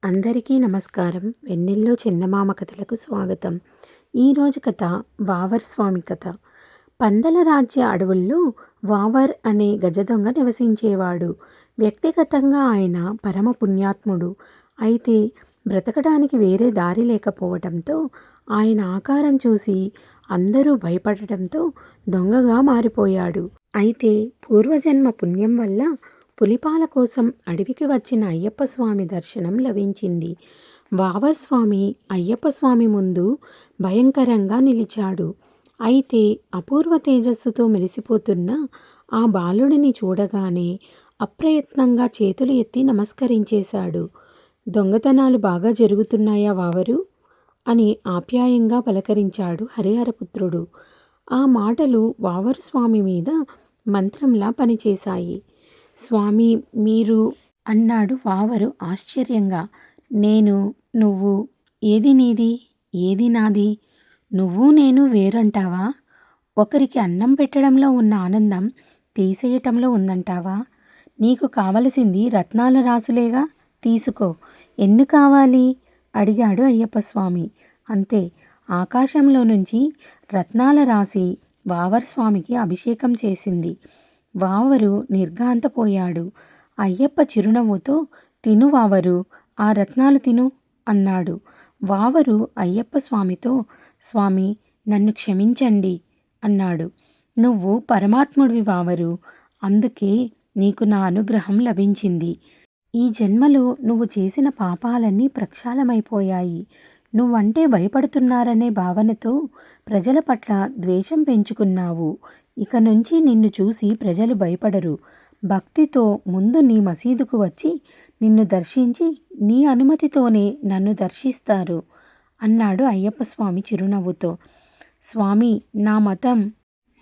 అందరికీ నమస్కారం. వెన్నెల్లో చందమామ కథలకు స్వాగతం. ఈరోజు కథ వావర్ స్వామి కథ. పందల రాజ్య అడవుల్లో వావర్ అనే గజదొంగ నివసించేవాడు. వ్యక్తిగతంగా ఆయన పరమ పుణ్యాత్ముడు. అయితే బ్రతకడానికి వేరే దారి లేకపోవటంతో ఆయన ఆకారం చూసి అందరూ భయపడటంతో దొంగగా మారిపోయాడు. అయితే పూర్వజన్మ పుణ్యం వల్ల పులిపాల కోసం అడవికి వచ్చిన అయ్యప్ప స్వామి దర్శనం లభించింది. వావర్ స్వామి అయ్యప్ప స్వామి ముందు భయంకరంగా నిలిచాడు. అయితే అపూర్వ తేజస్సుతో మెరిసిపోతున్న ఆ బాలుడిని చూడగానే అప్రయత్నంగా చేతులు ఎత్తి నమస్కరించేశాడు. దొంగతనాలు బాగా జరుగుతున్నాయా వావరు అని ఆప్యాయంగా పలకరించాడు హరిహరపుత్రుడు. ఆ మాటలు వావరు స్వామి మీద మంత్రంలా పనిచేశాయి. స్వామి మీరు అన్నాడు వావరు ఆశ్చర్యంగా. నేను నువ్వు ఏది నీది ఏది నాది? నువ్వు నేను వేరంటావా? ఒకరికి అన్నం పెట్టడంలో ఉన్న ఆనందం తీసేయటంలో ఉందంటావా? నీకు కావలసింది రత్నాల రాసులేగా, తీసుకో. ఎన్ని కావాలి అడిగాడు అయ్యప్ప స్వామి. అంతే, ఆకాశంలో నుంచి రత్నాల రాసి వావర్ స్వామికి అభిషేకం చేసింది. వావరు నిర్ఘాంతపోయాడు. అయ్యప్ప చిరునవ్వుతో తిను వావరు, ఆ రత్నాలు తిను అన్నాడు. వావరు అయ్యప్ప స్వామితో స్వామి నన్ను క్షమించండి అన్నాడు. నువ్వు పరమాత్ముడివి వావరు, అందుకే నీకు నా అనుగ్రహం లభించింది. ఈ జన్మలో నువ్వు చేసిన పాపాలన్నీ ప్రక్షాళమైపోయాయి. నువ్వంటే భయపడుతున్నారనే భావనతో ప్రజల పట్ల ద్వేషం పెంచుకున్నావు. ఇక నుంచి నిన్ను చూసి ప్రజలు భయపడరు. భక్తితో ముందు నీ మసీదుకు వచ్చి నిన్ను దర్శించి నీ అనుమతితోనే నన్ను దర్శిస్తారు అన్నాడు అయ్యప్ప స్వామి చిరునవ్వుతో. స్వామి నా మతం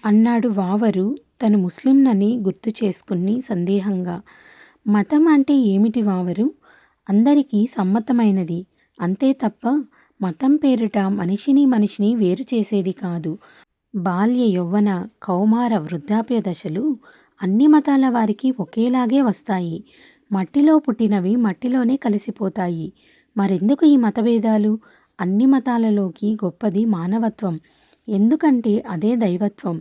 అన్నాడు వావరు తను ముస్లింనని గుర్తు చేసుకుని సందేహంగా. మతం అంటే ఏమిటి వావరు? అందరికీ సమ్మతమైనది, అంతే తప్ప మతం పేరిట మనిషిని వేరు చేసేది కాదు. బాల్య యౌవన కౌమార వృద్ధాప్య దశలు అన్ని మతాల వారికి ఒకేలాగే వస్తాయి. మట్టిలో పుట్టినవి మట్టిలోనే కలిసిపోతాయి. మరెందుకు ఈ మతభేదాలు? అన్ని మతాలలోకి గొప్పది మానవత్వం, ఎందుకంటే అదే దైవత్వం.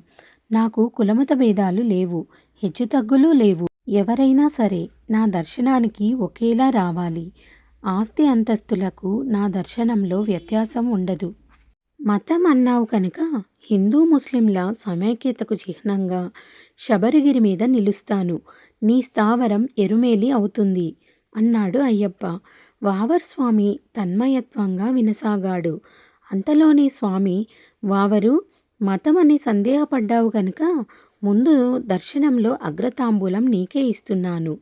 నాకు కులమత భేదాలు లేవు, హెచ్చుతగ్గులు లేవు. ఎవరైనా సరే నా దర్శనానికి ఒకేలా రావాలి. ఆస్తి అంతస్తులకు నా దర్శనంలో వ్యత్యాసం ఉండదు. మతం అన్నావు కనుక హిందూ ముస్లింల సమైక్యతకు చిహ్నంగా శబరిగిరి మీద నిలుస్తాను. నీ స్థావరం ఎరుమేలి అవుతుంది అన్నాడు అయ్యప్ప. వావర్ స్వామి తన్మయత్వంగా వినసాగాడు. అంతలోనే స్వామి, వావరు మతం అని సందేహపడ్డావు కనుక ముందు దర్శనంలో అగ్రతాంబూలం నీకే ఇస్తున్నాను.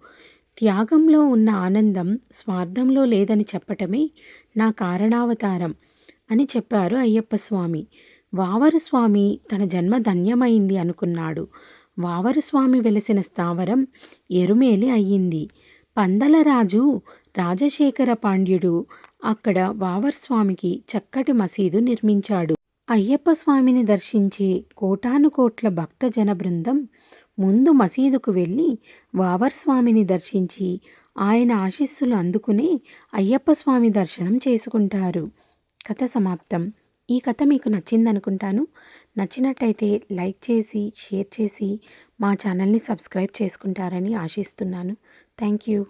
త్యాగంలో ఉన్న ఆనందం స్వార్థంలో లేదని చెప్పటమే నా కారణావతారం అని చెప్పారు అయ్యప్ప స్వామి. వావరు స్వామి తన జన్మ ధన్యమైంది అనుకున్నాడు. వావరు స్వామి వెలసిన స్థావరం ఎరుమేలి అయ్యింది. పందలరాజు రాజశేఖర పాండ్యుడు అక్కడ వావర్ స్వామికి చక్కటి మసీదు నిర్మించాడు. అయ్యప్ప స్వామిని దర్శించే కోటానుకోట్ల భక్త జన బృందం ముందు మసీదుకు వెళ్ళి వావర్ స్వామిని దర్శించి ఆయన ఆశీస్సులు అందుకుని అయ్యప్ప స్వామి దర్శనం చేసుకుంటారు. కథ సమాప్తం. ఈ కథ మీకు నచ్చిందనుకుంటాను. నచ్చినట్టయితే లైక్ చేసి షేర్ చేసి మా ఛానల్ని సబ్స్క్రైబ్ చేసుకుంటారని ఆశిస్తున్నాను. Thank you.